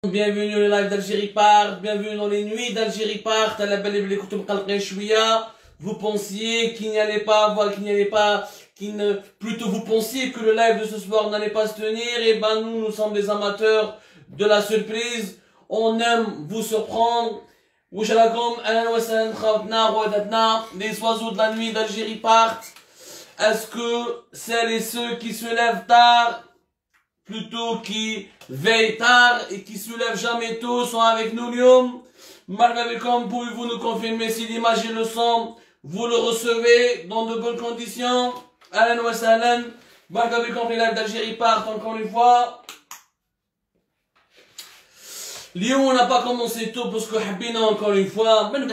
Bienvenue au live d'Algérie Part, bienvenue dans les nuits d'Algérie Part. Vous pensiez qu'il n'y allait pas, plutôt vous pensiez que le live de ce soir n'allait pas se tenir. Et ben nous sommes des amateurs de la surprise. On aime vous surprendre. Les oiseaux de la nuit d'Algérie partent. Est-ce que celles et ceux qui se lèvent tard, plutôt qui veillent tard et qui se lèvent jamais tôt, sont avec nous, Lyon? Marhaba, pouvez-vous nous confirmer si l'image et le son, vous le recevez dans de bonnes conditions? Ahlan wa sahlan. Marhaba, les lives d'Algérie partent encore une fois. Lyon, on n'a pas commencé tôt parce que Habina encore une fois, parce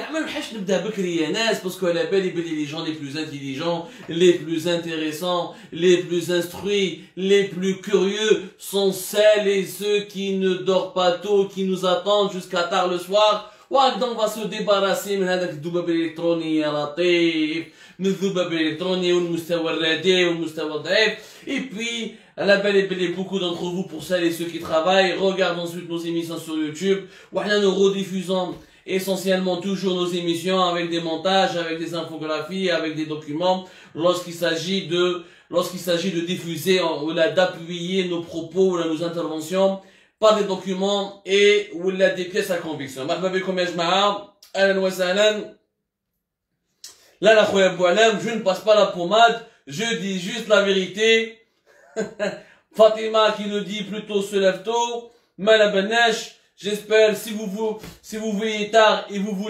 que la belle les gens les plus intelligents, les plus intéressants, les plus instruits, les plus curieux sont celles et ceux qui ne dorment pas tôt, qui nous attendent jusqu'à tard le soir. Donc on va se débarrasser من هذاك الذباب الالكتروني يا لطيف، من الذباب الالكتروني والمستوى الرديء والمستوى الضعيف. Et puis la belle et beaucoup d'entre vous, pour celles et ceux qui travaillent, regardent ensuite nos émissions sur YouTube. Nous rediffusons essentiellement toujours nos émissions avec des montages, avec des infographies, avec des documents, lorsqu'il s'agit de diffuser ou d'appuyer nos propos ou nos interventions par des documents et ou des pièces à conviction. Là, je ne passe pas la pommade, je dis juste la vérité. Fatima qui nous dit plutôt se lève tôt. Malabanesh, j'espère si vous veillez tard et vous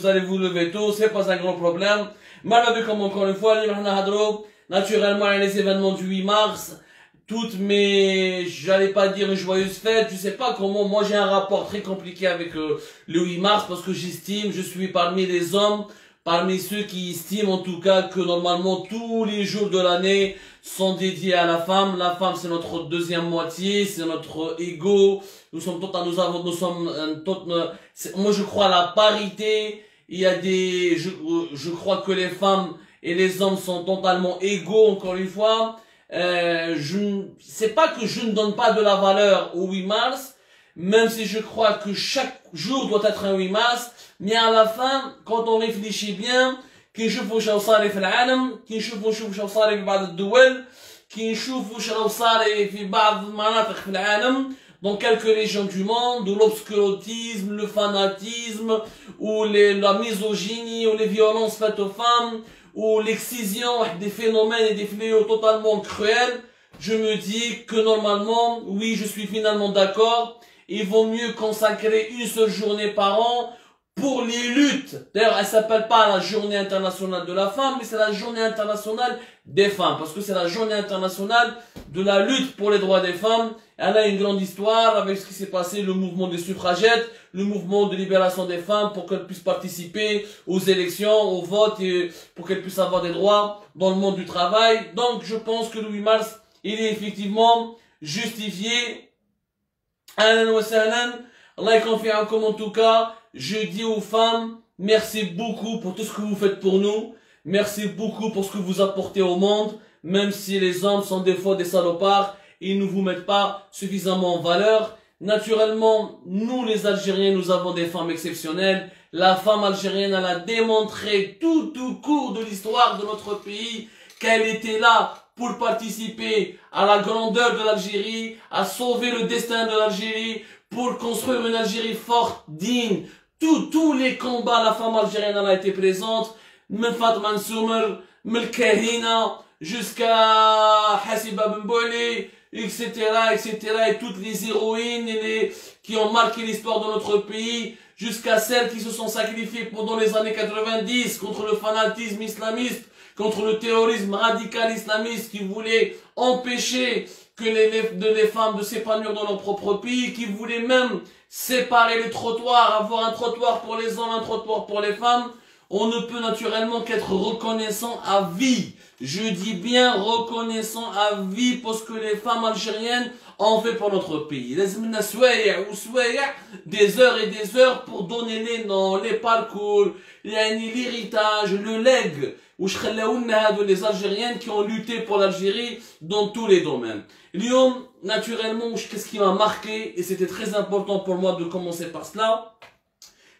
allez vous lever tôt, c'est pas un grand problème. Malabé comme encore une fois, naturellement les événements du 8 mars, toutes mes, j'allais pas dire une joyeuse fête, je sais pas comment, moi j'ai un rapport très compliqué avec le 8 mars parce que j'estime, je suis parmi les hommes, parmi ceux qui estiment en tout cas que normalement tous les jours de l'année sont dédiés à la femme. La femme c'est notre deuxième moitié, c'est notre ego. Moi je crois à la parité. Il y a je crois que les femmes et les hommes sont totalement égaux encore une fois. C'est pas que je ne donne pas de la valeur au 8 mars, même si je crois que chaque jour doit être un 8 mars, mais à la fin, quand on réfléchit bien, كنشوفوا شنو صار في العالم، كنشوفوا شنو صار في بعض الدول، كنشوفوا شنو صار في بعض المناطق في العالم، dans quelques régions du monde, où l'obscurantisme, le fanatisme, ou la misogynie, ou les violences faites aux femmes, ou l'excision des phénomènes et des fléaux totalement cruels, je me dis que normalement, oui, je suis finalement d'accord, il vaut mieux consacrer une seule journée par an pour les luttes. D'ailleurs, elle s'appelle pas la journée internationale de la femme, mais c'est la journée internationale des femmes, parce que c'est la journée internationale de la lutte pour les droits des femmes. Elle a une grande histoire avec ce qui s'est passé, le mouvement des suffragettes, le mouvement de libération des femmes pour qu'elles puissent participer aux élections, au vote et pour qu'elles puissent avoir des droits dans le monde du travail. Donc, je pense que le 8 mars, il est effectivement justifié. Ahlan wa sahlan. Allah y confie comme en tout cas. Je dis aux femmes, merci beaucoup pour tout ce que vous faites pour nous. Merci beaucoup pour ce que vous apportez au monde. Même si les hommes sont des fois des salopards, ils ne vous mettent pas suffisamment en valeur. Naturellement, nous les Algériens, nous avons des femmes exceptionnelles. La femme algérienne, elle a démontré tout au cours de l'histoire de notre pays qu'elle était là pour participer à la grandeur de l'Algérie, à sauver le destin de l'Algérie, pour construire une Algérie forte, digne. Tous les combats, la femme algérienne elle a été présente, من فاطمة نسومر, من الكاهنة, jusqu'à Hassiba Ben Boili, etc., et toutes les héroïnes qui ont marqué l'histoire de notre pays, jusqu'à celles qui se sont sacrifiées pendant les années 90 contre le fanatisme islamiste, contre le terrorisme radical islamiste qui voulait empêcher que les femmes de s'épanouir dans leur propre pays, qui voulaient même séparer les trottoirs, avoir un trottoir pour les hommes, un trottoir pour les femmes. On ne peut naturellement qu'être reconnaissant à vie. Je dis bien reconnaissant à vie parce que les femmes algériennes ont fait pour notre pays. Des heures et des heures pour donner les noms, les parcours, l'héritage, le legs وش خلاونا هادو les Algériens qui ont lutté pour l'Algérie dans tous les domaines. اليوم naturellement qu'est-ce qui m'a marqué et c'était très important pour moi de commencer par cela,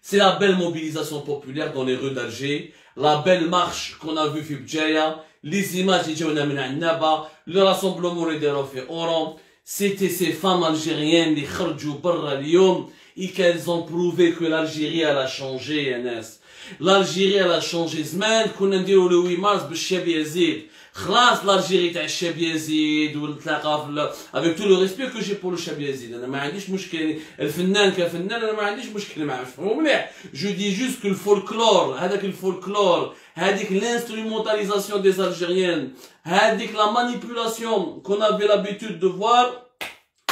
c'est la belle mobilisation populaire dans les rues d'Alger, la belle marche qu'on a vue في بجاية, les images qui جاونا من عنابة, le rassemblement اللي داروا في Oran. C'était ces femmes algériennes qui خرجوا برا اليوم et qu'elles ont prouvé que l'Algérie elle a changé يا ناس. L'Algérie elle a changé. زمان كنا نديروا le 8 mars بالشاب يزيد. خلاص l'Algérie تاع الشاب يزيد والثقافة avec tout le respect que j'ai pour le شاب يزيد. أنا ما عنديش مشكل الفنان كفنان أنا ما عنديش مشكل معاه مفهوم مليح. Je dis juste que le folklore هذاك الفولكلور هذيك l'instrumentalisation des Algériennes هذيك la manipulation qu'on avait l'habitude de voir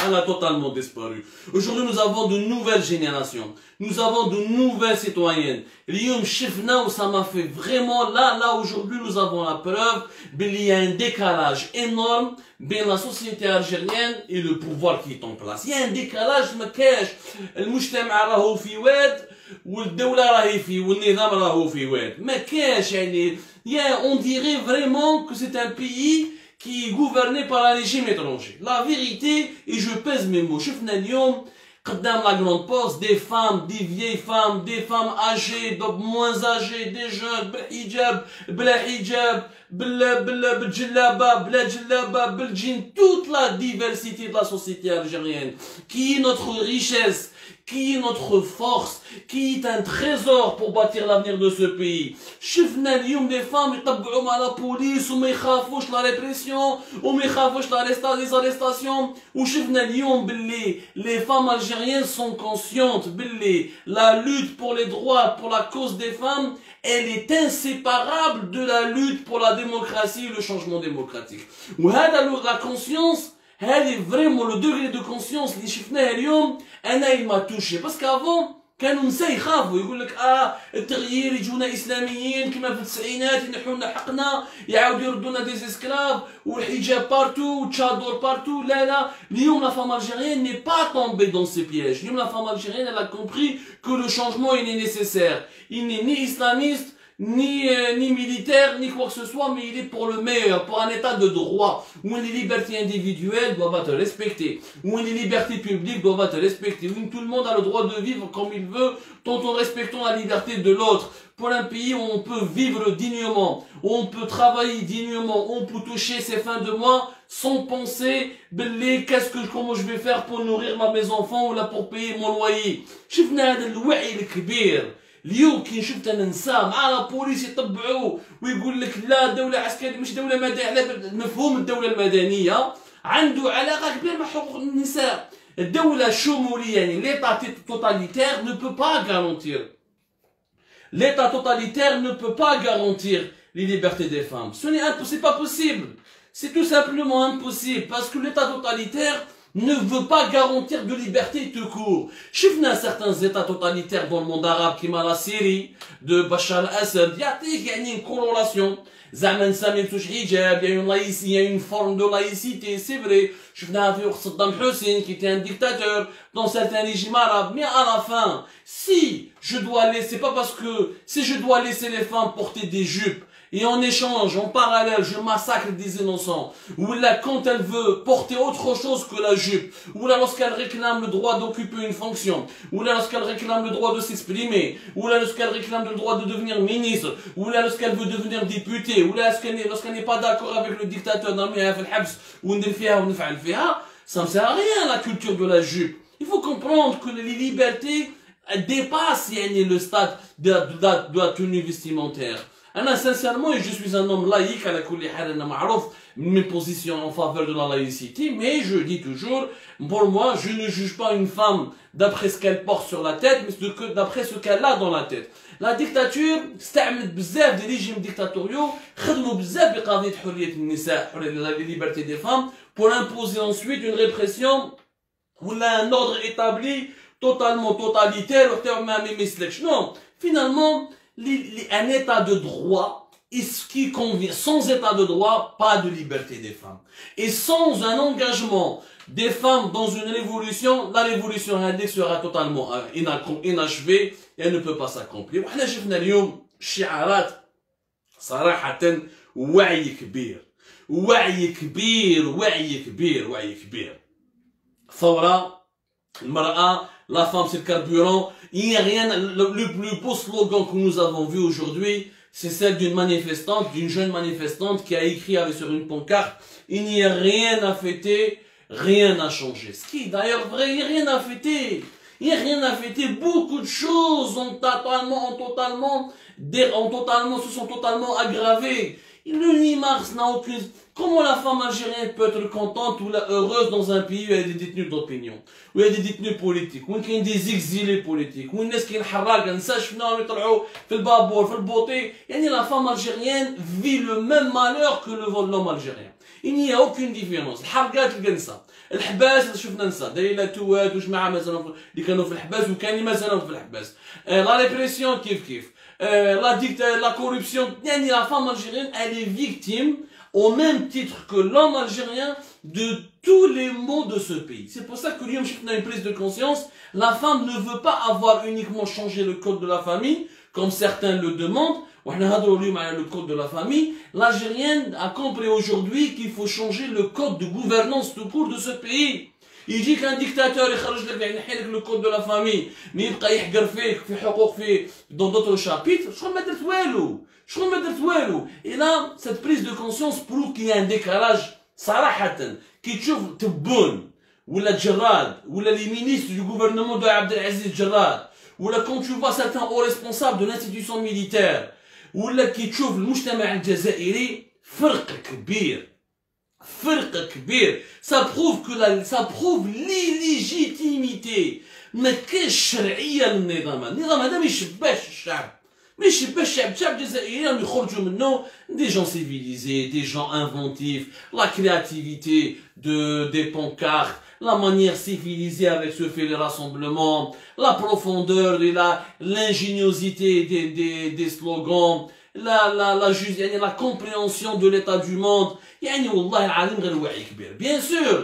elle a totalement disparu. Aujourd'hui, nous avons de nouvelles générations. Nous avons de nouvelles citoyennes. L'Yom Shifna, où ça m'a fait vraiment, là, aujourd'hui, nous avons la preuve, qu'il y a un décalage énorme entre la société algérienne et le pouvoir qui est en place. Il y a un décalage, ما كاش المجتمع راهو في واد والدولة راهي في والنظام راهو في واد. ما كاش يعني, on dirait vraiment que c'est un pays qui est gouverné par un régime étranger. La vérité, et je pèse mes mots, شفنا اليوم قدام la grande poste des femmes, des vieilles femmes, des femmes âgées, moins âgées, des jeunes, بلا hijab, بالجلابة, بلا جلابة, بالجين, toute la diversité de la société algérienne, qui est notre richesse, qui est notre force, qui est un trésor pour bâtir l'avenir de ce pays. شفنا اليوم des femmes يطبعوا مع la police وما يخافوش la répression وما يخافوش les arrestations. وشفنا اليوم باللي les femmes algériennes sont conscientes باللي la lutte pour les droits, pour la cause des femmes, elle est inséparable de la lutte pour la démocratie et le changement démocratique. وهذا la conscience, هذه vraiment le degré de conscience اللي شفناه اليوم انا il m'a touché parce qu'avant كانوا النساء يخافوا يقول لك التغيير يجونا اسلاميين كما في التسعينات ينحوا لنا حقنا يعاودوا يردوا لنا دي اسكلاف والحجاب بارتو وتشادور بارتو. لا اليوم la femme algérienne n'est pas tombée dans ces pièges. اليوم la femme algérienne elle a compris que le changement il est nécessaire. Il n'est ni islamiste ni militaire, ni quoi que ce soit, mais il est pour le meilleur, pour un état de droit, où les libertés individuelles doivent être respectées, où les libertés publiques doivent être respectées, où tout le monde a le droit de vivre comme il veut, tout en respectant la liberté de l'autre. Pour un pays où on peut vivre dignement, où on peut travailler dignement, où on peut toucher ses fins de mois, sans penser, comment je vais faire pour nourrir mes enfants, ou là pour payer mon loyer. شفنا هذا الوعي الكبير. اليوم كي شفت انا نساء مع لا بوليس يطبعوا ويقول لك لا دولة عسكرية مش دولة مدنية، على مفهوم الدولة المدنية عنده علاقة كبيرة مع حقوق النساء. الدولة الشمولية يعني l'état totalitaire ne peut pas garantir. L'état totalitaire ne peut pas garantir les libertés des femmes. C'est pas possible. C'est tout simplement impossible parce que l'état totalitaire ne veut pas garantir de liberté tout court. شفنا certains états totalitaires dans le monde arabe كيما la Syrie de Bachar al-Assad يعطيك يعني une corrélation. زعما النساء ما يلبسوش حجاب، il y a une forme de laïcité, c'est vrai. شفناها في وقت صدام حسين qui était un dictateur dans certains régimes arabes. Mais à la fin, si je dois laisser, pas parce que si je dois laisser les femmes porter des jupes et en échange, en parallèle, je massacre des innocents, ou là, quand elle veut porter autre chose que la jupe, ou là, lorsqu'elle réclame le droit d'occuper une fonction, ou là, lorsqu'elle réclame le droit de s'exprimer, ou là, lorsqu'elle réclame le droit de devenir ministre, ou là, lorsqu'elle veut devenir députée, ou là, lorsqu'elle n'est pas d'accord avec le dictateur, ça ne sert à rien, la culture de la jupe. Il faut comprendre que les libertés dépassent le stade de la tenue vestimentaire. أنا sincèrement, et je suis un homme laïque, à la كل حال أنا معروف mes positions en faveur de la laïcité, mais je dis toujours, pour moi, je ne juge pas une femme d'après ce qu'elle porte sur la tête, mais d'après ce qu'elle a dans la tête. La dictature, استعملت بزاف des régimes dictatoriaux, خدموا بزاف بقضية حرية النساء, la liberté des femmes, pour imposer ensuite une répression ou là un ordre établi totalement totalitaire, non, finalement, un état de droit est ce qui convient. Sans état de droit, pas de liberté des femmes. Et sans un engagement des femmes dans une révolution, la révolution sera totalement inachevée et elle ne peut pas s'accomplir. وحنا شفنا اليوم الشعارات صراحة وعي كبير وعي كبير وعي كبير وعي كبير. ثورة المرأة, la femme c'est le carburant. Il n'y a rien, le plus beau slogan que nous avons vu aujourd'hui, c'est celle d'une manifestante, d'une jeune manifestante qui a écrit sur une pancarte: il n'y a rien à fêter, rien à changer. Ce qui est d'ailleurs vrai, il n'y a rien à fêter. Il n'y a rien à fêter. Beaucoup de choses se sont totalement aggravées. Le 8 mars n'a aucune... Comment la femme algérienne peut être contente ou heureuse dans un pays où il y a des détenus d'opinion, où il y a des détenus politiques, où il y a des exilés politiques, où il y a des la femme algérienne vit le même malheur que l'homme algérien. Il n'y a aucune différence. الحرقات القنصة، الحباس شفنا نساء دايرين توات وجماعة مازالهم اللي كانوا في الحباس وكان اللي مازالهم في الحباس. لا ريبريسيون كيف la corruption. La femme algérienne, elle est victime au même titre que l'homme algérien de tous les maux de ce pays. C'est pour ça que l'homme a une prise de conscience. La femme ne veut pas avoir uniquement changé le code de la famille, comme certains le demandent. Le code de la famille. L'Algérienne a compris aujourd'hui qu'il faut changer le code de gouvernance tout court de ce pays. Il dit qu'un dictateur يخرج لك le code de la famille, mais يبقى يحقر فيك في حقوق dans d'autres chapitres. شكون ما درت والو. Et là, cette prise de conscience prouve qu'il y a un décalage صراحة. كي تشوف تبون ولا جراد ولا les ministres du gouvernement de Abdelaziz Jarrad, ou là quand tu vois certains hauts responsables de l'institution militaire, ou là qui تشوف المجتمع الجزائري فرق كبير. فرق كبير. Ça prouve l'illégitimité. ما كاينش شرعيه للنظام. النظام هذا ما يشبهش الشعب. ما يشبهش الشعب الجزائري راهم يخرجوا منه des gens civilisés, des gens inventifs, la créativité des pancartes, la manière civilisée avec ce fait les rassemblements, la profondeur et l'ingéniosité des slogans, la compréhension de l'état du monde. Bien sûr,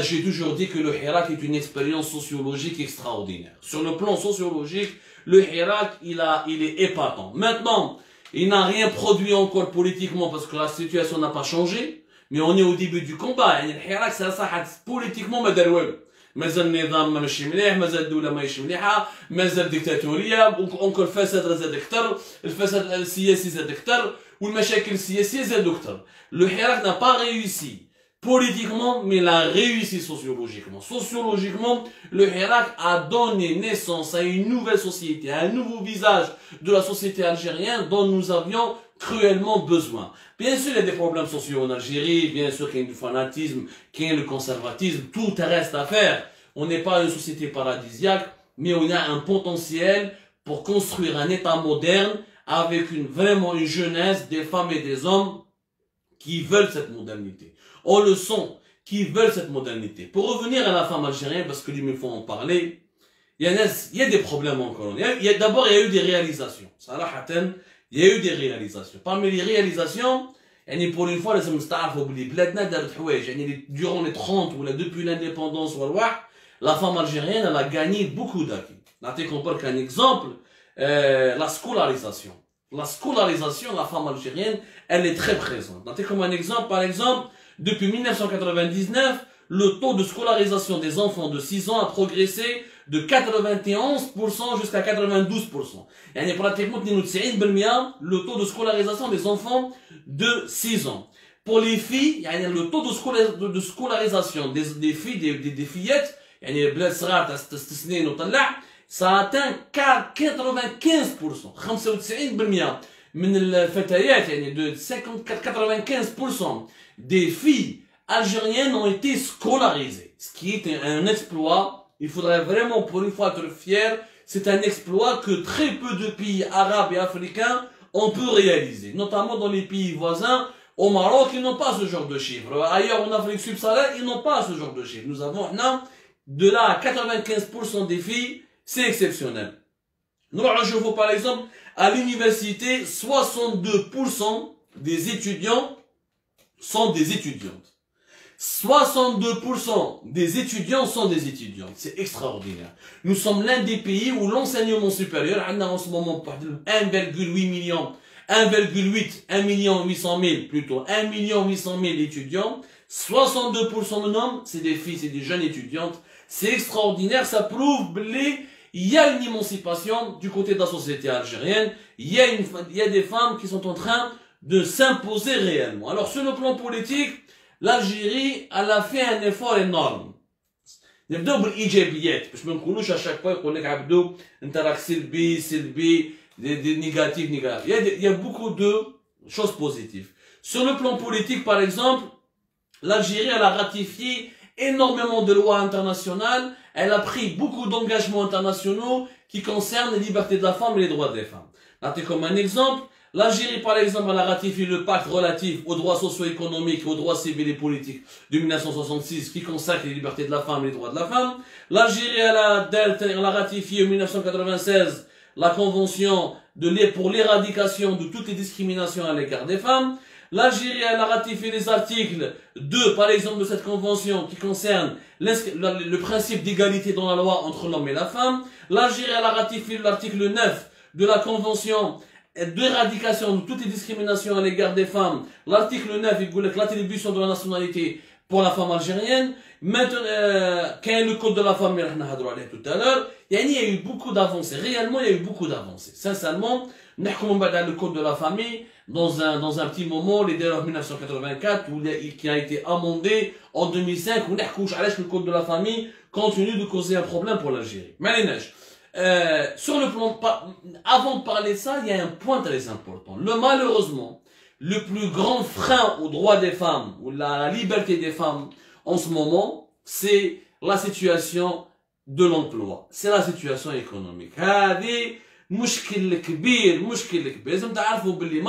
j'ai toujours dit que le Hirak est une expérience sociologique extraordinaire. Sur le plan sociologique, le Hirak, il est épatant. Maintenant, il n'a rien produit encore politiquement parce que la situation n'a pas changé, mais on est au début du combat. Le Hirak, ça politiquement, مازال النظام ماشي مليح، مازال الدولة ماشي مليحة، مازال ديكتاتورية، encore الفساد زاد أكثر، الفساد السياسي زاد أكثر، والمشاكل السياسية زاد أكثر. Le Hirak n'a pas réussi politiquement, mais il a réussi sociologiquement. Sociologiquement, le Hirak a donné naissance à une nouvelle société, à un nouveau visage de la société algérienne dont nous avions cruellement besoin. Bien sûr, il y a des problèmes sociaux en Algérie, bien sûr qu'il y a du fanatisme, qu'il y a le conservatisme, tout reste à faire. On n'est pas une société paradisiaque, mais on a un potentiel pour construire un État moderne avec vraiment une jeunesse, des femmes et des hommes qui veulent cette modernité. On le sent, qui veulent cette modernité. Pour revenir à la femme algérienne, parce que lui, il faut en parler, il y a des problèmes encore. D'abord, il y a eu des réalisations. Il y a eu des réalisations. Parmi les réalisations, pour une fois, durant les 30 ou depuis l'indépendance, la femme algérienne, elle a gagné beaucoup d'acquis. On peut qu'un exemple, la scolarisation. La scolarisation, la femme algérienne, elle est très présente. Comme un exemple, par exemple, depuis 1999, le taux de scolarisation des enfants de 6 ans a progressé de 91% jusqu'à 92%. Et pratiquement, le taux de scolarisation des enfants de 6 ans. Pour les filles, le taux de scolarisation des filles, des fillettes, ça atteint 95%. 95% من الفتيات de 95% des filles algériennes ont été scolarisées. Ce qui est un exploit. Il faudrait vraiment pour une fois être fier. C'est un exploit que très peu de pays arabes et africains ont pu réaliser. Notamment dans les pays voisins. Au Maroc, ils n'ont pas ce genre de chiffres. Ailleurs, en Afrique subsaharienne, ils n'ont pas ce genre de chiffres. Nous avons de là à 95% des filles. C'est exceptionnel. Nous, je vois par exemple, à l'université, 62% des étudiants sont des étudiantes. 62% des étudiants sont des étudiantes. C'est extraordinaire. Nous sommes l'un des pays où l'enseignement supérieur, on a en ce moment 1,8 million, 1,8, 1,8 million plutôt, 1,8 million étudiants, 62% de hommes, c'est des filles, c'est des jeunes étudiantes. C'est extraordinaire, ça prouve il y a une émancipation du côté de la société algérienne, il y a des femmes qui sont en train de s'imposer réellement. Alors sur le plan politique, l'Algérie, elle a fait un effort énorme. نبداو بالايجابيات باش ما نكونوش à chaque fois يقول لك عبدو انت راك سلبي des négatifs. Il y a beaucoup de choses positives. Sur le plan politique, par exemple, l'Algérie, elle a ratifié énormément de lois internationales, elle a pris beaucoup d'engagements internationaux qui concernent les libertés de la femme et les droits des femmes. Là, comme un exemple, l'Algérie, par exemple, elle a ratifié le pacte relatif aux droits socio-économiques et aux droits civils et politiques de 1966 qui consacre les libertés de la femme et les droits de la femme. L'Algérie, elle a ratifié en 1996 la convention pour l'éradication de toutes les discriminations à l'égard des femmes. L'Algérie, elle a ratifié les articles 2, par exemple, de cette convention qui concerne le principe d'égalité dans la loi entre l'homme et la femme. L'Algérie, elle a ratifié l'article 9 de la convention d'éradication de toutes les discriminations à l'égard des femmes. L'article 9, il dit que l'attribution de la nationalité pour la femme algérienne. Maintenant, quand le code de la femme, on a parlé tout à l'heure, il y a eu beaucoup d'avancées. Réellement, il y a eu beaucoup d'avancées. Sincèrement, on a le code de la famille dans un petit moment, les délais en 1984, qui a été amendé en 2005, on a le code de la famille continue de causer un problème pour l'Algérie. Sur le plan, avant de parler de ça, il y a un point très important. Malheureusement, le plus grand frein aux droits des femmes, ou la liberté des femmes, en ce moment, c'est la situation de l'emploi. C'est la situation économique.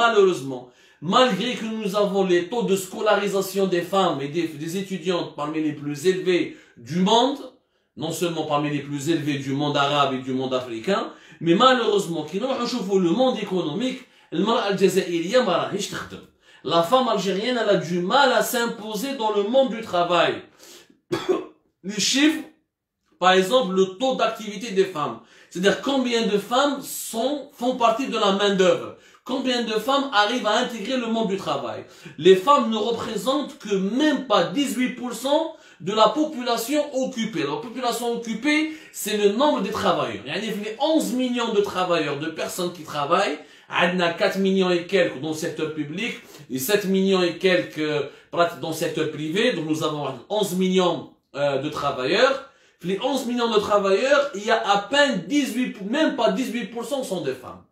Malheureusement, malgré que nous avons les taux de scolarisation des femmes et des étudiantes parmi les plus élevés du monde, non seulement parmi les plus élevés du monde arabe et du monde africain, mais malheureusement, le monde économique, la femme algérienne, elle a du mal à s'imposer dans le monde du travail. Les chiffres, par exemple, le taux d'activité des femmes. C'est-à-dire combien de femmes font partie de la main-d'œuvre. Combien de femmes arrivent à intégrer le monde du travail. Les femmes ne représentent que même pas 18% de la population occupée. La population occupée, c'est le nombre des travailleurs. Il y a 11 millions de travailleurs, de personnes qui travaillent. Il y a 4 millions et quelques dans le secteur public et 7 millions et quelques dans le secteur privé. Donc nous avons 11 millions de travailleurs. Les 11 millions de travailleurs, il y a à peine 18, même pas 18% sont des femmes.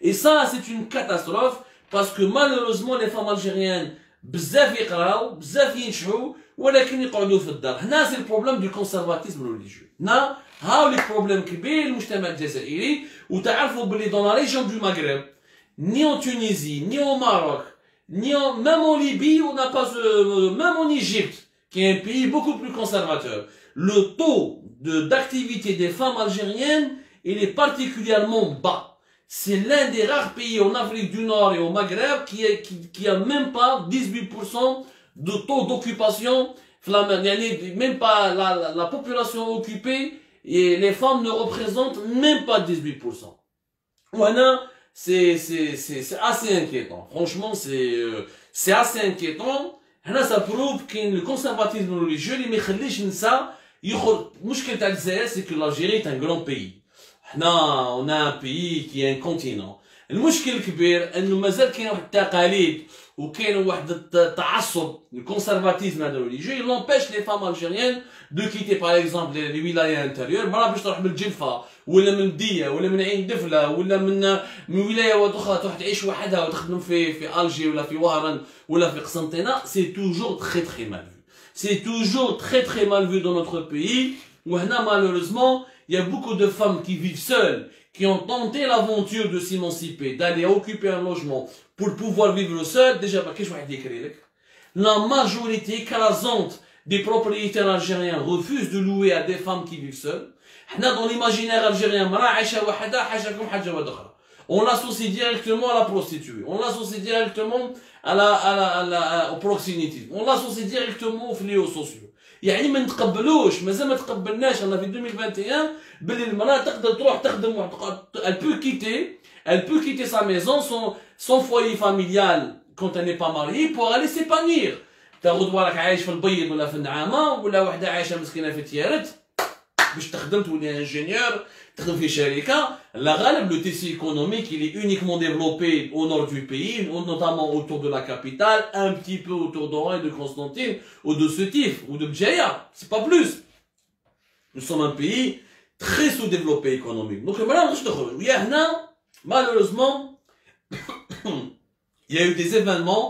Et ça, c'est une catastrophe parce que malheureusement, les femmes algériennes, bzaf يقراو, bzaf ينشحوا, ولكن يقعدوا في الدار. هنا c'est le problème du conservatisme religieux. هنا هاو les problèmes كبير المجتمع الجزائري وتعرفوا باللي dans la région du Maghreb, ni en Tunisie, ni au Maroc, même en Libye, on n'a pas, même en Égypte, qui est un pays beaucoup plus conservateur, le taux d'activité des femmes algériennes, il est particulièrement bas. C'est l'un des rares pays en Afrique du Nord et au Maghreb qui a même pas 18% de taux d'occupation, même pas la population occupée, et les femmes ne représentent même pas 18%. Voilà. C'est assez inquiétant. Franchement, c'est assez inquiétant. Là, ça prouve que le conservatisme religieux, il me ça, c'est que l'Algérie est un grand pays. Là, on a un pays qui est un continent. المشكل الكبير انه مازال كاين واحد التقاليد وكاين واحد التعصب الكونسرفاتيزم هذا religieux il empêche les femmes algériennes de quitter par exemple les wilayas intérieures مرة باش تروح من الجلفة ولا من الدية ولا من عين دفلة ولا من ولاية اخرى تروح تعيش وحدها وتخدم في الجي ولا في وهران ولا في قسنطينة. C'est toujours très mal vu. C'est toujours très mal vu dans notre pays. وهنا malheureusement il y a beaucoup de femmes qui vivent seules, qui ont tenté l'aventure de s'émanciper, d'aller occuper un logement pour pouvoir vivre seul. Déjà, la majorité écrasante des propriétaires algériens refusent de louer à des femmes qui vivent seules. Dans l'imaginaire algérien, on l'associe directement à la prostituée, on l'associe directement au proxénétisme, on l'associe directement aux fléaux sociaux. يعني ما نتقبلوش مازال ما تقبلناش انا في 2021 باللي المراه تقدر تروح تخدم elle peut quitter sa maison son foyer familial quand elle n'est pas mariée pour aller s'épanouir. تاخذ راك عايش في البيض ولا في النعامه ولا وحده عايشه مسكينه في تيارت باش تخدم تولي انجينيور تخدم في شركه. La غالب le tissu économique il est uniquement développé au nord du pays, notamment autour de la capitale, un petit peu autour d'Oran et de Constantine ou de Sétif ou de Bdjaïa, c'est pas plus. Nous sommes un pays très sous-développé économique. Donc malheureusement il y a eu des événements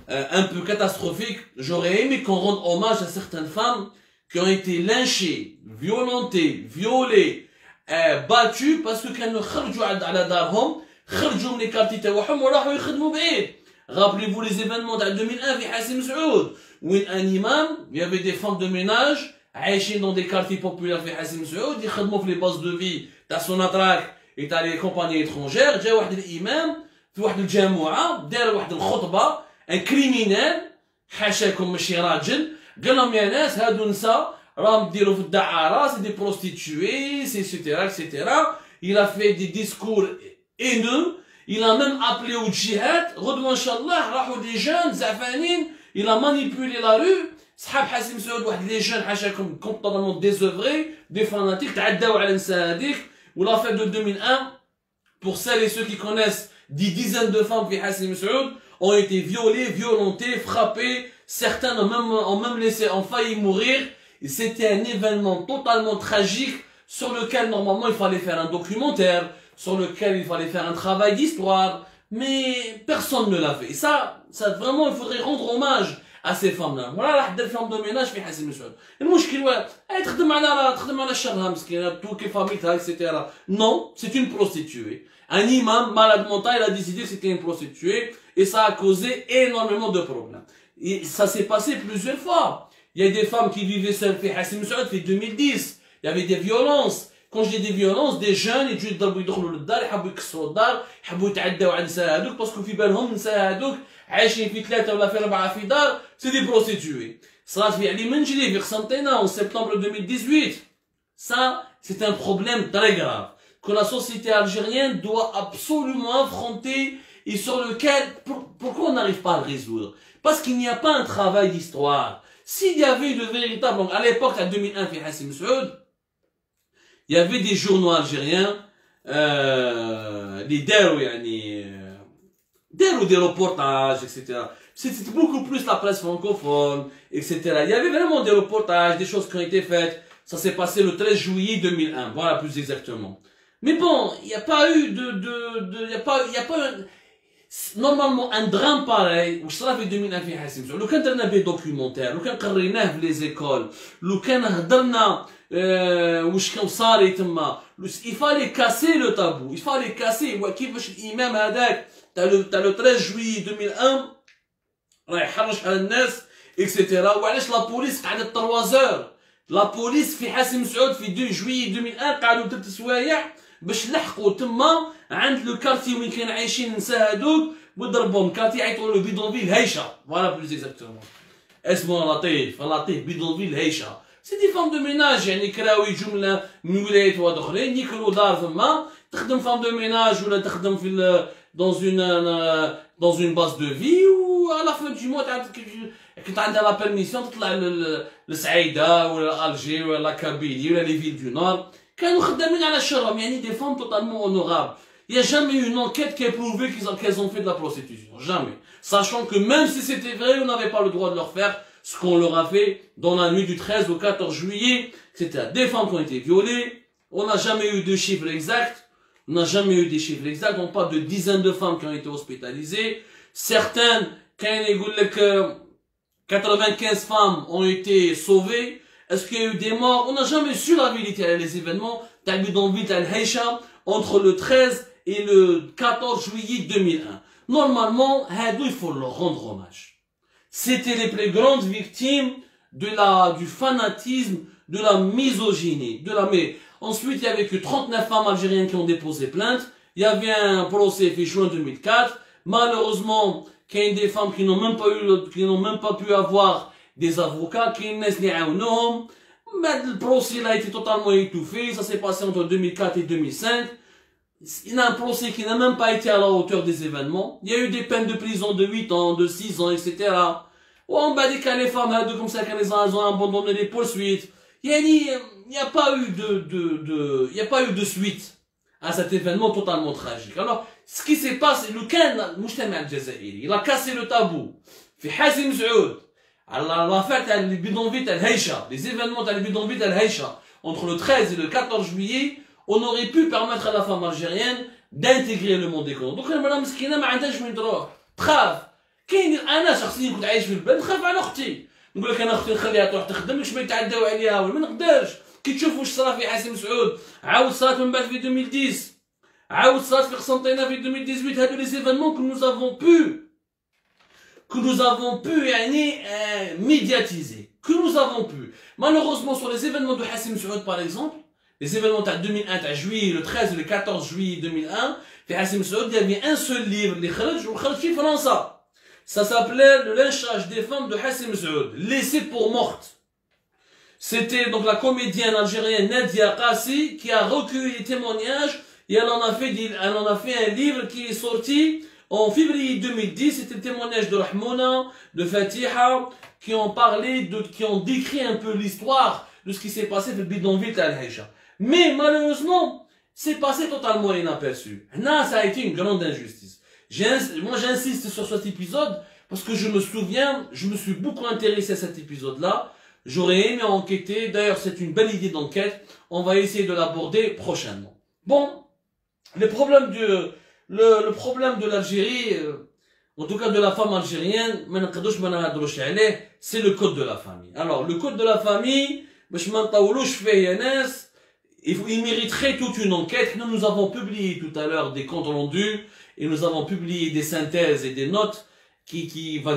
un peu catastrophique. J'aurais aimé qu'on rende hommage à certaines femmes qui ont été lynchées, violentées, violées, battues parce que كانوا خرجوا على دارهم خرجوا من الكارتي تاعهم وراحوا يخدموا بعيد. Rappelez-vous les événements de 2001 في حاسم سعود وين un imam, il y avait des femmes de ménage عايشين dans des quartiers populaires في حاسم سعود يخدموا في les bases de vie تاع سوناتراك et تاع les compagnies étrangères. جا واحد الامام في واحد الجامعه دار واحد الخطبه ان كريمينال حاشاكم ماشي راجل قال لهم يا ناس هادو نساء راهم ديروا في الدعاره سي دي بروستيتوي سي اكسيتيرا اكسيتيرا. il a fait des discours haineux, il a même appelé au djihad. غدوه ان شاء الله راحوا دي جون زعفانين il a manipulé la rue. صحاب حاسم سعود واحد لي جون حاشاكم كومبليتومون ديزوفري دي فاناتيك تعداو على النساء هذيك. ولا فات de 2001 pour celles et ceux qui connaissent des dizaines de femmes في حاسم سعود ont été violées, violentées, frappées. Certains ont même laissé, ont failli mourir. Et c'était un événement totalement tragique sur lequel normalement il fallait faire un documentaire, sur lequel il fallait faire un travail d'histoire. Mais personne ne l'a fait. Et ça vraiment, il faudrait rendre hommage à ces femmes-là. Voilà la femme de ménage في حاسم سعود. المشكل هو تخدم على شرها مسكينة توكل فاميلتها etc. Non, c'est une prostituée. Un imam malade mental, il a décidé que c'était une prostituée et ça a causé énormément de problèmes. Et ça s'est passé plusieurs fois. Il y a des femmes qui vivaient seules في حاسم سعود في 2010. Il y avait des violences. Quand je dis des violences, des jeunes يجوا يضربوا يدخلوا للدار يحبوا يكسروا الدار يحبوا يتعداو على النساء هذوك باسكو في بالهم النساء هذوك عايشين في 3 ولا في 4 في دار سي دي بروستيتوي. صارت في علي منجلي في قسنطينة en septembre 2018. Ça, c'est un problème très grave que la société algérienne doit absolument affronter et sur lequel, pourquoi on n'arrive pas à le résoudre? Parce qu'il n'y a pas un travail d'histoire. S'il y avait de véritables, donc à l'époque, en 2001, في حاسم سعود, il y avait des journaux algériens, les داروا des reportages, etc. C'était beaucoup plus la presse francophone, etc. Il y avait vraiment des reportages, des choses qui ont été faites. Ça s'est passé le 13 juillet 2001, voilà plus exactement. Mais bon, il n'y a pas eu il y a pas normalement un drame pareil وش صرا في 2001 في حاسم سعود. لو كان درنا به دوكيومونتير، لو كان قريناه في لي زيكول، لو كان هضرنا واش كان صار تما. il fallait casser le tabou, il fallait casser. كيفاش الامام هذاك تاع لو 13 juillet 2001 راه يحرش على الناس اكسيتيرا. وعلاش لا بوليس قعدت 3 زور. لا بوليس في حاسم سعود في 2 juillet 2001 قعدوا 3 سوايع باش لحقوا تما عند لو كارتي وين كانوا عايشين النساء هذوك وضربهم. كارتي يعيطوا له بيدونفيل هيشه، فوالا بلوز اكزاكتومون اسمه لطيف بيدونفيل هيشه. سي دي فام دو ميناج يعني كراو يجوا من ولايات واحد اخرين يكروا دار ثما تخدم فام دو ميناج ولا تخدم في dans une base de vie و à la fin du mois كنت عندها لا بيرميسيون تطلع لسعيده ولا الجي ولا كابيلي ولا لي فيل دو نور كانوا خدامين على شرهم. يعني des femmes totalement honorables. Il n'y a jamais eu une enquête qui a prouvé qu'elles ont fait de la prostitution. Jamais. Sachant que même si c'était vrai, on n'avait pas le droit de leur faire ce qu'on leur a fait dans la nuit du 13 au 14 juillet. C'était des femmes qui ont été violées. On n'a jamais eu de chiffres exacts. On n'a jamais eu des chiffres exacts. On parle de dizaines de femmes qui ont été hospitalisées. Certaines, quand il y a 95 femmes ont été sauvées. Est-ce qu'il y a eu des morts? On n'a jamais su la vérité. Les événements, t'as vu dans le vide al-Haïcha, entre le 13 et le 14 juillet 2001. Normalement, il faut leur rendre hommage. C'était les plus grandes victimes du fanatisme, de la misogynie, mais ensuite, il y avait que 39 femmes algériennes qui ont déposé plainte. Il y avait un procès fait juin 2004. Malheureusement, il y a des femmes qui n'ont même pas pu avoir des avocats qui ont le procès a été totalement étouffé, ça s'est passé entre 2004 et 2005. Il y a un procès qui n'a même pas été à la hauteur des événements. Il y a eu des peines de prison de 8 ans, de 6 ans, etc. Ou on va dire que les femmes, comme ça, quand elles ont abandonné les poursuites. Il n'y a pas eu de suite à cet événement totalement tragique. Alors, ce qui s'est passé, le Mujtama al-Jazairi, il a cassé le tabou. Fi Hassim Saoud, l'affaire de bidonville al-Haïcha, les événements de bidonville al-Haïcha, entre le 13 et le 14 juillet, on aurait pu permettre à la femme algérienne d'intégrer le monde économique. Donc, المرأة مسكينة ما عندهاش وين تروح، تخاف. كاين انا شخصيا كنت عايش في البلاد نخاف على اختي، نقول لك انا اختي نخليها تروح تخدم باش ما يتعداو عليها ولا ما نقدرش. كي تشوف واش صرا في حاسم سعود، عاود صرات من بعد في 2010، عاود صرات في قسنطينة في 2018. هادو لي زيفينمون que nous avons pu médiatiser, que nous avons pu. Malheureusement, sur les événements de Hassim Saoud, par exemple, les événements de 2001, de juillet, le 13 et le 14 juillet 2001, في Hassim Saoud, il y avait un seul livre, اللي خرج في فرنسا. Ça s'appelait Le lynchage des femmes de Hassim Saoud, laissée pour morte. C'était donc la comédienne algérienne Nadia Qassi qui a recueilli les témoignages et elle en a fait un livre qui est sorti en février 2010. C'était le témoignage de Rahmouna, de Fatiha, qui ont décrit un peu l'histoire de ce qui s'est passé dans le bidonville al-Haïcha. Mais malheureusement, c'est passé totalement inaperçu. Là, ça a été une grande injustice. Moi, j'insiste sur cet épisode parce que je me souviens, je me suis beaucoup intéressé à cet épisode-là. J'aurais aimé enquêter. D'ailleurs, c'est une belle idée d'enquête. On va essayer de l'aborder prochainement. Bon, le problème de l'Algérie, en tout cas de la femme algérienne, c'est le code de la famille. Alors, le code de la famille, il mériterait toute une enquête. Nous avons publié tout à l'heure des comptes rendus et nous avons publié des synthèses et des notes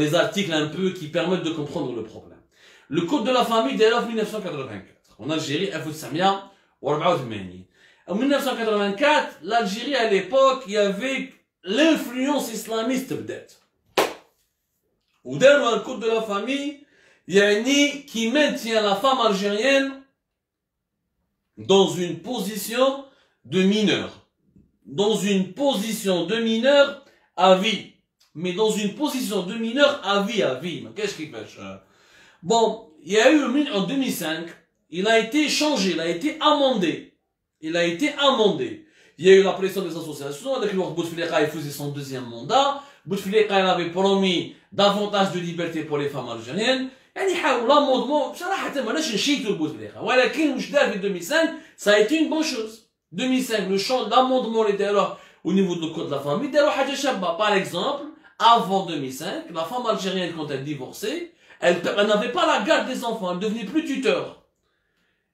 des articles un peu qui permettent de comprendre le problème. Le code de la famille dès 1984. En Algérie, en 1984, l'Algérie à l'époque, il y avait l'influence islamiste peut-être. Ou dans le code de la famille, il y a un qui maintient la femme algérienne dans une position de mineur. Dans une position de mineur à vie. Mais dans une position de mineur à vie. Mais qu'est-ce qu'il fait? Bon, il y a eu en 2005, il a été changé, il a été amendé. Il a été amendé. Il y a eu la pression des associations, avec le Bouteflika, il faisait son deuxième mandat. Bouteflika, il avait promis davantage de liberté pour les femmes algériennes. يعني حاول l'amendement, بصراحة ما ناش نشيتو بوتفليقة. ولكن واش دار في 2005, ça a été une bonne chose. 2005, l'amendement اللي داروه au niveau du code de la famille, داروا حاجة شابة. Par exemple, avant 2005, la femme algérienne, quand elle divorçait, elle n'avait pas la garde des enfants, elle devenait plus tuteur.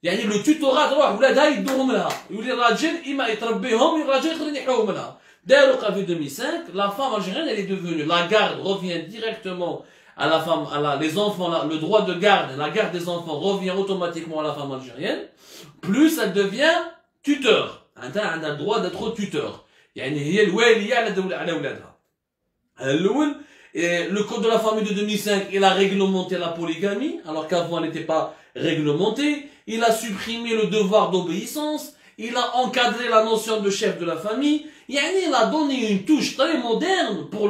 يعني le tutorat تروح ولادها يدوهم لها، يولي الراجل إما يتربيهم الراجل يقدر يحوهم لها. داروا في 2005, la femme algérienne elle est devenue, la garde revient directement à la femme, les enfants, le droit de garde, la garde des enfants revient automatiquement à la femme algérienne, plus elle devient tuteur. Elle a le droit d'être tuteur. يعني هي الوالية على أولادها. Le code de la famille de 2005, il a réglementé la polygamie, alors qu'avant elle n'était pas réglementée. Il a supprimé le devoir d'obéissance. Il a encadré la notion de chef de la famille. Il a donné une touche très moderne pour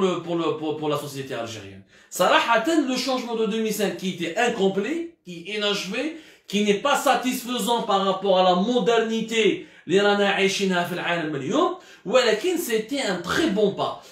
la société algérienne. Sarah, le changement de 2005 qui était incomplet, qui est inachevé, qui n'est pas satisfaisant par rapport à la modernité, c'était un très bon pas.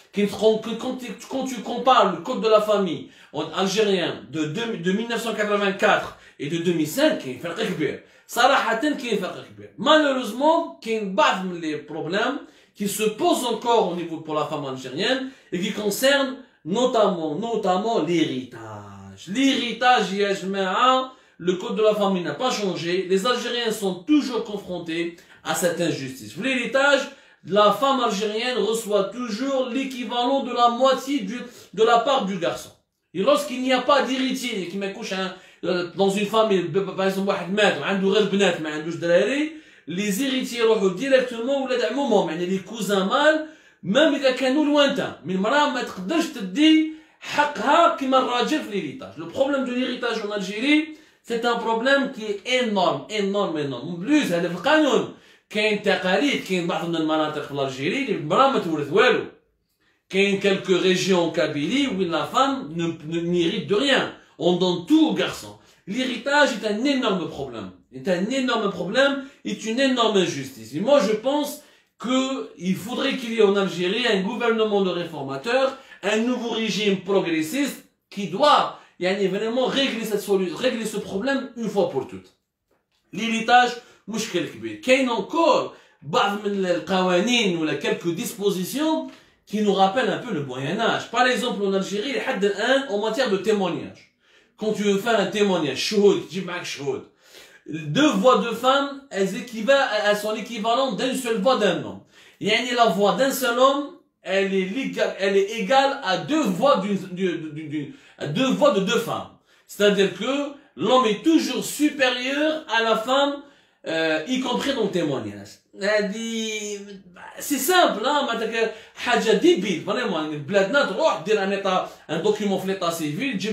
Quand tu compares le code de la famille algérien de 1984 et de 2005, il y a un فرق كبير. صراحة كاين فرق كبير. Malheureusement, كاين بعض من les problèmes qui se posent encore au niveau pour la femme algérienne et qui concernent notamment l'héritage. L'héritage, يا جماعة, le code de la famille n'a pas changé. Les Algériens sont toujours confrontés à cette injustice. L'héritage, la femme algérienne reçoit toujours l'équivalent de la moitié de la part du garçon. Et lorsqu'il n'y a pas d'héritier qui m'accouche dans une famille, par exemple, واحد مات وعنده غير بنات ما عندوش دراري, les héritiers يروحوا directement ولاد عمومهم, يعني les cousins mâles, même إذا كانوا lointains. من المرأة ما تقدرش تدي حقها كما الراجل في l'héritage. Le problème de l'héritage en Algérie, c'est un problème qui est énorme, énorme, énorme. Plus, هذا في القانون كاين تقاليد، كاين بعض من المناطق في الجزائر اللي المرأة ما تورث والو. كاين quelques régions en Kabylie où la femme n'hérite de rien. On donne tout aux garçons. L'héritage est un énorme problème. Est un énorme problème, est une énorme injustice. Et moi, je pense qu'il faudrait qu'il y ait en Algérie un gouvernement de réformateurs, un nouveau régime progressiste qui doit vraiment régler ce problème une fois pour toutes. L'héritage, مشكل كبير. كاين encore بعض من القوانين ولا quelques dispositions qui nous rappellent un peu le Moyen-Âge. Par exemple, en Algérie, en matière de témoignage. Quand tu veux faire un témoignage, شهود, تجيب معك شهود. Deux voix de femmes, elles sont l'équivalent d'une seule voix d'un homme. Yani la voix d'un seul homme, elle est égale à deux voix de deux femmes. C'est-à-dire que l'homme est toujours supérieur à la femme, y compris dans le témoignage. C'est simple, hein, حاجة ديبيل فريمون. بلادنا تروح دير ان دوكيومون في ليطا سيفيل، تجي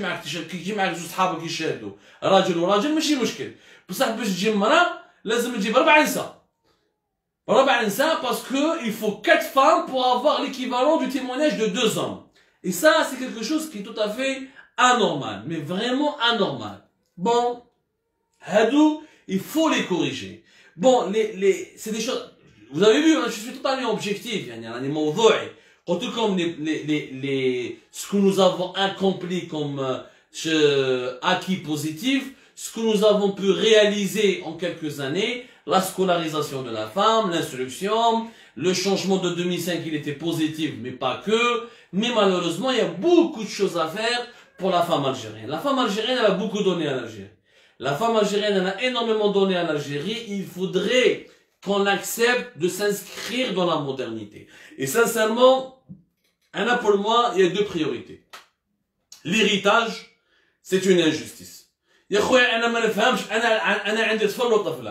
معك جوج صحابك يشاهدوا، راجل وراجل ماشي مشكل. بصح باش تجي مرأة لازم تجيب 4 نساء. 4 نساء parce que il faut 4 femmes pour avoir l'équivalent du témoignage de 2 hommes. Et ça, c'est quelque chose qui est tout à fait anormal, mais vraiment anormal. Bon, hadou, il faut les corriger. Bon, c'est des choses, vous avez vu, je suis totalement objectif, comme ce que nous avons accompli comme acquis positif, ce que nous avons pu réaliser en quelques années, la scolarisation de la femme, l'instruction, le changement de 2005, il était positif, mais pas que, mais malheureusement, il y a beaucoup de choses à faire pour la femme algérienne. La femme algérienne, elle a beaucoup donné à l'Algérie. La femme algérienne, elle a énormément donné à l'Algérie. Il faudrait qu'on accepte de s'inscrire dans la modernité. Et sincèrement, pour moi, il y a 2 priorités. L'héritage, c'est une injustice. يا خويا انا ما نفهمش، انا عندي طفل وطفله،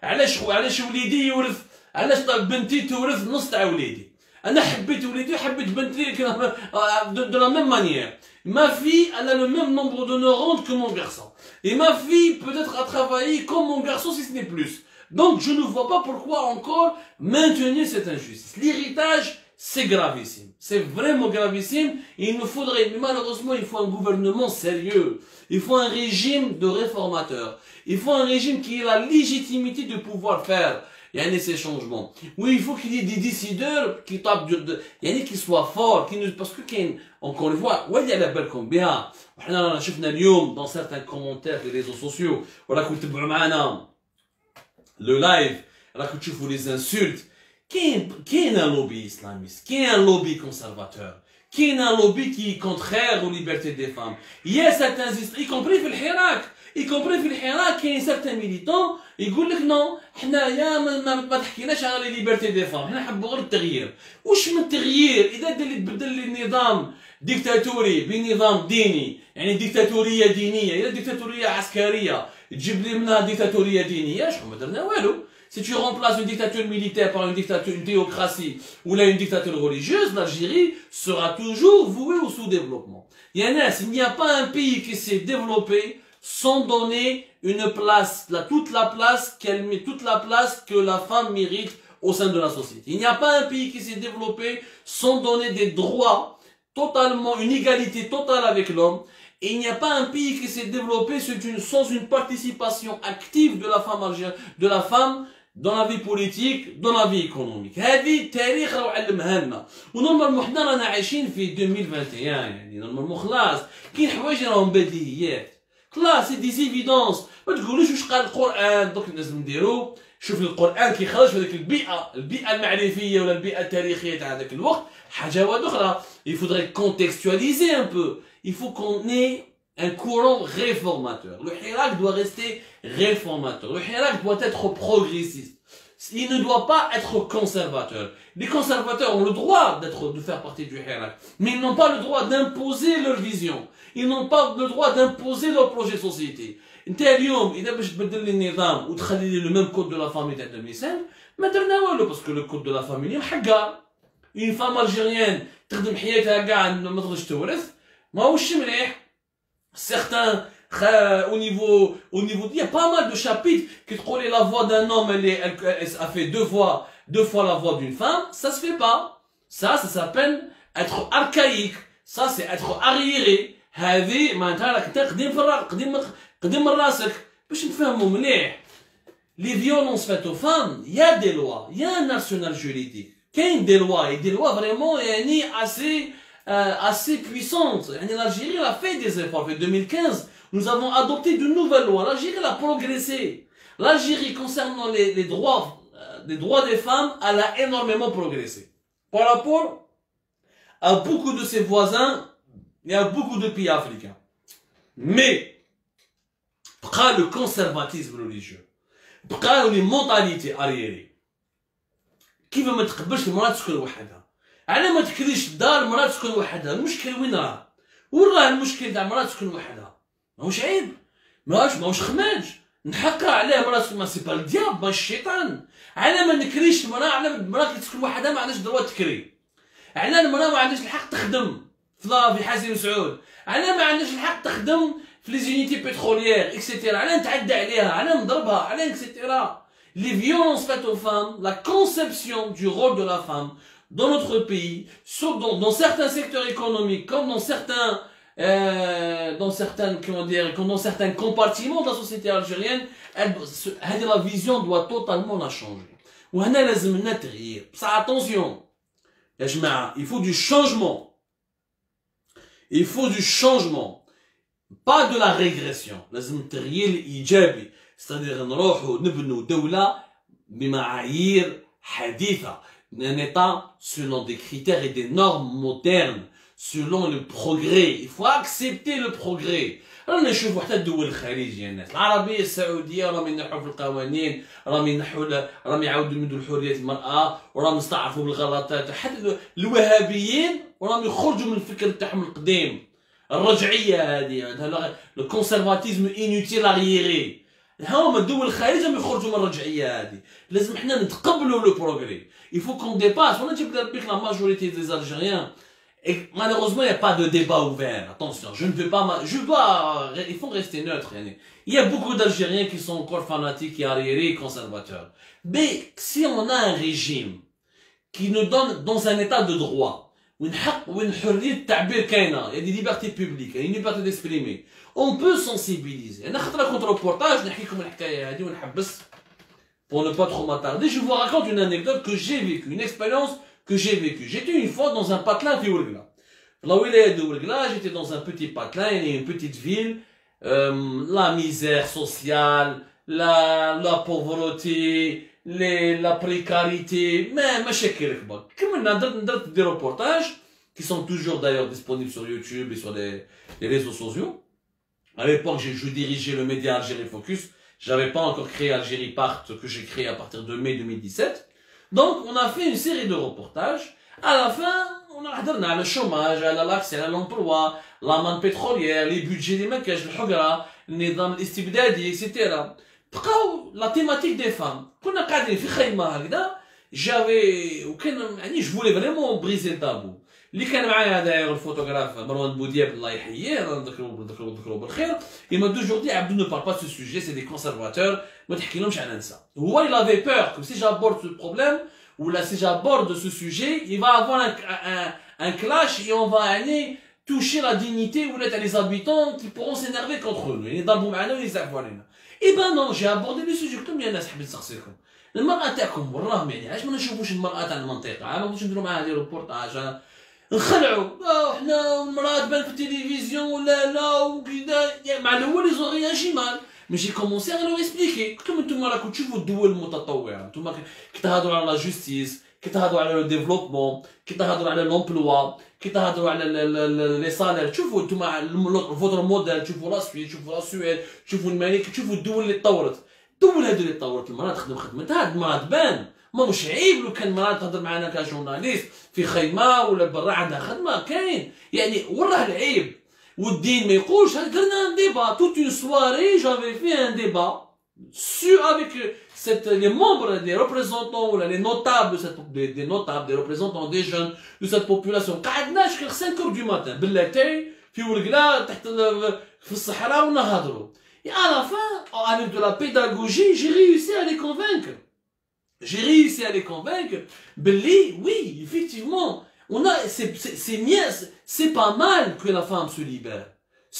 علاش وليدي يورث، علاش بنتي تورث نص تاع وليدي. انا حبيت وليدي وحبيت بنتي de la même manière. Ma fille, elle a le même nombre de neurones que mon garçon. Et ma fille peut-être a travaillé comme mon garçon si ce n'est plus. Donc je ne vois pas pourquoi encore maintenir cette injustice. L'héritage, c'est gravissime. C'est vraiment gravissime. Et il nous faudrait, mais malheureusement, il faut un gouvernement sérieux. Il faut un régime de réformateurs. Il faut un régime qui ait la légitimité de pouvoir faire ces changements. Oui, il faut qu'il y ait des décideurs qui tapent qui soient forts, parce que encore une fois, ouais, il y a la belle combien. On a vu dans certains commentaires des réseaux sociaux, voilà, le live, là que tu vois les insultes. Qui est un lobby islamiste? Qui est un lobby conservateur? Qui est un lobby qui est contraire aux libertés des femmes? Il y a certains, y compris في الحراك. Y compris في الحراك, il y a certains militants, ils disent que non, حنايا ما تحكيناش على les libertés des femmes, حنا نحبوا غير التغيير. وش من التغيير؟ إذا تبدل النظام ديكتاتوري بنظام ديني، يعني ديكتاتورية دينية، إذا ديكتاتورية عسكرية تجيب لي منها ديكتاتورية دينية، شحال ما درنا والو. Si tu remplaces une dictature militaire par une théocratie ou là une dictature religieuse, l'Algérie sera toujours vouée au sous-développement. Il n'y a pas un pays qui s'est développé sans donner une place, toute la place que la femme mérite au sein de la société. Il n'y a pas un pays qui s'est développé sans donner des droits totalement, une égalité totale avec l'homme. Et il n'y a pas un pays qui s'est développé sans une participation active de la femme algérienne, de la femme dans la vie politique, dans la vie économique. هذه التاريخ راه علمها لنا. ونورمالمون حنا رانا عايشين في 2021 يعني نورمالمون خلاص كاين حوايج راهم بديهيات. خلاص سي دي زيفيدونس. ما تقولوش واش قال القرآن دوك لازم نديرو. شوف القرآن كيخرج في هذيك البيئة المعرفية ولا البيئة التاريخية تاع هذاك الوقت حاجة واحدة أخرى. Il faudrait contextualiser un peu. Il faut qu'on ait un courant réformateur. Le Hirak doit rester réformateur. Le Hirak doit être progressiste. Il ne doit pas être conservateur. Les conservateurs ont le droit de faire partie du Hirak, mais ils n'ont pas le droit d'imposer leur vision. Ils n'ont pas le droit d'imposer leur projet de société. انت اليوم اذا باش تبدل لي النظام وتخلي لي le même code de la famille تاع 2005 ما درنا والو parce que le code de la famille محقر. اون فام الجيريان تخدم حياتها كاع ما تخرج تورث ماهوش مليح. Certains, au niveau, il y a pas mal de chapitres qui te collent la voix d'un homme, elle a fait deux fois la voix d'une femme, ça se fait pas. Ça s'appelle être archaïque. Ça, c'est être arriéré. هذه معناتها راك تقدم في الراس قدم من راسك باش نفهموا مليح. Les violences faites aux femmes, il y a des lois, il y a un arsenal juridique. كاين des lois et des lois vraiment يعني assez puissantes. L'Algérie a fait des efforts. En 2015, nous avons adopté de nouvelles lois. L'Algérie a progressé. L'Algérie concernant les droits des femmes, elle a énormément progressé. Par rapport à beaucoup de ses voisins et à beaucoup de pays africains. Mais, بقى le conservatisme religieux. بقى les mentalités arriérées. كيف ما تقبلش المرأة تسكن وحدها. على ما تكريش الدار المرأة تسكن وحدها. المشكل وين راه؟ وين راه المشكل تاع المرأة تسكن وحدها؟ ماهوش عيب. ماهوش خماج. نحقر عليه مرأة ما سي با الدياب ماشي الشيطان. على ما نكريش المرأة على المرأة كي تسكن وحدها ما عندهاش دروا تكري. على المرأة ما عندهاش الحق تخدم في حسين سعود. على ما عندهاش الحق تخدم في لي زونيتي بتروليير اكسيتيرا. على نتعدى عليها على نضربها على اكسيتيرا. Les violences faites aux femmes, la conception du rôle de la femme dans notre pays, dans certains secteurs économiques, comme dans certains compartiments de la société algérienne, la vision doit totalement la changer. وهنا لازم لنا تغيير. بصح attention يا جماعة, il faut du changement. Il faut du changement. Pas de la régression. لازم تغيير إيجابي. C'est-à-dire نروحوا نبنوا دولة بمعايير حديثة. Un État selon des critères et des normes modernes, selon le progrès. Il faut accepter le progrès. رانا نشوفوا حتى الدول الخليجية الناس العربية السعودية راهم ينحوا في القوانين، راهم يعاودوا يمدوا حرية المرأة، وراهم يستعرفوا بالغلطات. حتى الوهابيين وراهم يخرجوا من الفكر تاعهم القديم. الرجعية هذه، لو كونسيرفاتيزم انوتيل ارييري. هاهما الدول الخارج راهم يخرجوا من الرجعيه هذه. لازم حنا نتقبلوا لو بروغري. Il faut qu'on dépasse. On a dit que la majorité des Algériens, et malheureusement il n'y a pas de débat ouvert. Attention, il faut rester neutre. Il y a beaucoup d'Algériens qui sont encore fanatiques et arriérés et conservateurs. Mais si on a un régime qui nous donne dans un état de droit, وين حرية التعبير كاينة، il y a des libertés publiques, il y a une liberté d'exprimer. On peut sensibiliser. أنا خاطر كنت روبورتاج نحكي لكم الحكاية هذه ونحبس pour ne pas trop m'attarder. Je vous raconte une anecdote que j'ai vécue, une expérience que j'ai vécue. J'étais une fois dans un patelin في ورقلة. في الولاية de ورقلة, j'étais dans un petit patelin, il y a une petite ville, la misère sociale, la pauvreté, la précarité, mais مشاكل كبار. كما درت des reportages qui sont toujours d'ailleurs disponibles sur YouTube et sur les réseaux sociaux. À l'époque, je dirigeais le média Algérie Focus. J'avais pas encore créé Algérie Part, que j'ai créé à partir de mai 2017. Donc, on a fait une série de reportages. À la fin, on a regardé le chômage, l'accès à l'emploi, la manne pétrolière, les budgets des maquillages, le hogara, le nizam al-istibdadi, etc. La thématique des femmes. كنا قاعدين في خيمة هكذا. je voulais vraiment briser le tabou. اللي كان معايا هذا الفوتوغراف مروان بودياب الله يحييه نذكروا بالخير. Il m'a toujours dit Abdou ne parle pas de ce sujet, c'est des conservateurs, ما تحكيلهمش على نساء. هو il avait peur que si j'aborde ce problème ou là si j'aborde ce sujet, il va avoir un clash et on va aller toucher la dignité ou les habitants qui pourront s'énerver contre nous. يضربوا معنا ويزعفوا علينا. Eh ben non, j'ai abordé le sujet. قلت لهم يا ناس حبيت نسقسيكم. المرأة تاعكم وراهم يعني علاش ما نشوفوش المرأة تاع المنطقة؟ ما نبغوش نديروا معاها دي روبورتاج نخلعوا. حنا المرأة تبان في التلفزيون ولا لا وكذا. يعني مع الاول ils ont réagi mal. Mais j'ai commencé à leur expliquer. قلت لهم انتم راكم تشوفوا الدول المتطورة. انتم كي تهضروا على لا جوستيس، كي تهضروا على لو ديفلوبمون، كي تهضروا على لومبلوا، كي تهضروا على لي سالير. شوفوا انتم فوتر موديل، شوفوا لا سويد، شوفوا لا سويد، شوفوا الملك، شوفوا الدول اللي تطورت. الدول هذو اللي تطورت المرأة تخدم خدمتها. هاد المرأة تبان. ما مش عيب لو كان مرأة تهضر معنا كجورناليست في خيمة ولا برا عندها خدمة. كاين يعني وين راه العيب؟ والدين ما يقولش. درنا ان ديبا توت اون سواري، جافي في ان ديبا avec les membres, les représentants, ou les notables, des notables, des représentants des jeunes de cette population. قعدنا jusqu'à 5 heures du matin. باللاتاي في ورقلا تحت في الصحراء ونهضروا. Et à la fin, avec de la pédagogie, j'ai réussi à les convaincre. J'ai réussi à les convaincre. Belli, oui, effectivement, c'est pas mal que la femme se libère.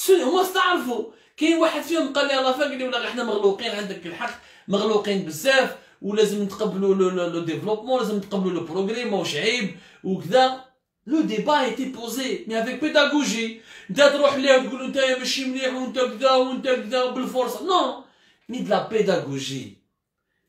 هما استعرفوا. كاين واحد فيهم قال لي على فا قال لي ولا احنا مغلوقين عندك الحق مغلوقين بزاف ولازم نتقبلوا لو ديفلوبمون لازم نتقبلوا لو بروغري ماهوش عيب وكذا. لو ديبا ايتي بوزي مي افيك بيداغوجي. انت تروح ليه تقول له انت ماشي مليح وانت كذا وانت كذا بالفرصه. نو مي دو لا بيداغوجي.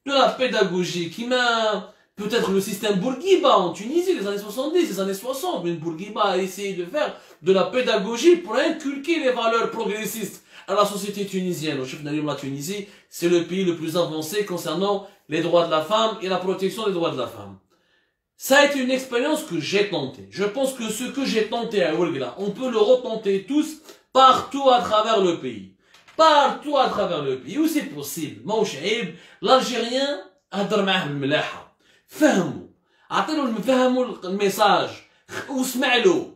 De la pédagogie qui m'a peut-être le système Bourguiba en Tunisie, les années 70, les années 60, mais Bourguiba a essayé de faire de la pédagogie pour inculquer les valeurs progressistes à la société tunisienne. Au chef de la Tunisie, c'est le pays le plus avancé concernant les droits de la femme et la protection des droits de la femme. Ça a été une expérience que j'ai tentée. Je pense que ce que j'ai tenté à Ouelgla, on peut le retenter tous partout à travers le pays. Partout à travers le pays où c'est possible. ماهوش عيب l'Algérien هضر معاه بالملاحة. فهموا. فهموا الميساج. واسمع له.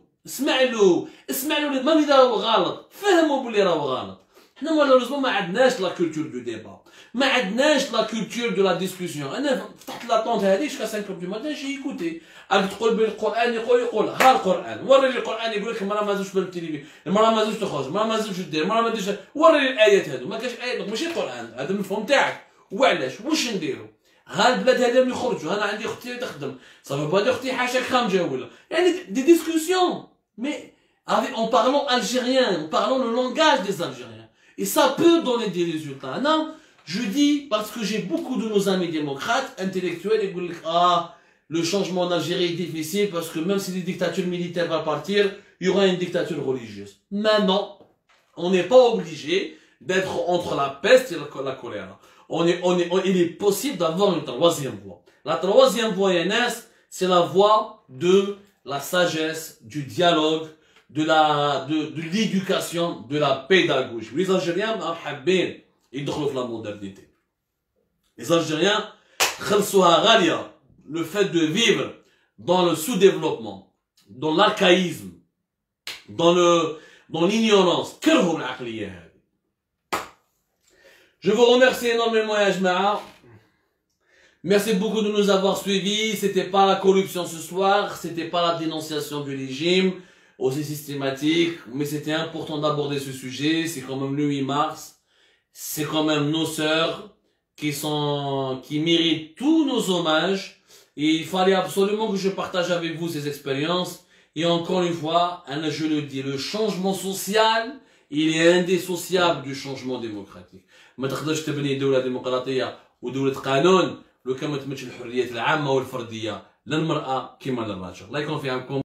ما اللي راهو غلط. فهموا باللي راهو غلط. حنا مالوريزمون ما عندناش لا كولتور دو ديبا. ما عندناش لا كولتور دو لا ديسكوسيون. انا فتحت لا طونط هذه jusqu'à 5 heures du matin جي ايكوتي. راك تقول بالقران يقول ها القران وري لي القران يقول لك المراه ما تزوجش بالتلفزيون المراه ما تزوجش تخرج المراه ما تزوجش دير المراه ما ديرش وري لي الايات هذو ما كاش ايات ماشي القران هذا المفهوم تاعك وعلاش واش نديروا ها البلاد هذا يخرجوا انا عندي اختي تخدم صافي بعد اختي حاشاك خامجه ولا يعني دي ديسكوسيون مي en parlant algérien en parlant le langage des algériens et ça peut donner des résultats. Non, je dis parce que j'ai beaucoup de nos amis démocrates intellectuels et disent ah le changement en Algérie est difficile parce que même si les dictatures militaires vont partir, il y aura une dictature religieuse. Maintenant, on n'est pas obligé d'être entre la peste et la choléra. Il est possible d'avoir une troisième voie. La troisième voie, Yanes, c'est la voie de la sagesse, du dialogue, de l'éducation, de la pédagogie. Les Algériens, ils dans la modernité. Les Algériens, le fait de vivre dans le sous-développement, dans l'archaïsme, dans l'ignorance. Je vous remercie énormément, Yajma'a. Merci beaucoup de nous avoir suivis. C'était pas la corruption ce soir, c'était pas la dénonciation du régime, aussi systématique, mais c'était important d'aborder ce sujet. C'est quand même le 8 mars. C'est quand même nos sœurs qui méritent tous nos hommages. Et il fallait absolument que je partage avec vous ces expériences. Et encore une fois, je le dis, le changement social, il est indissociable du changement démocratique. ما تقدرش تبني دولة ديمقراطية ودولة قانون لو كان ما تمتش الحريات العامة والفردية للمرأة كما للرجل. الله يكون في عونكم.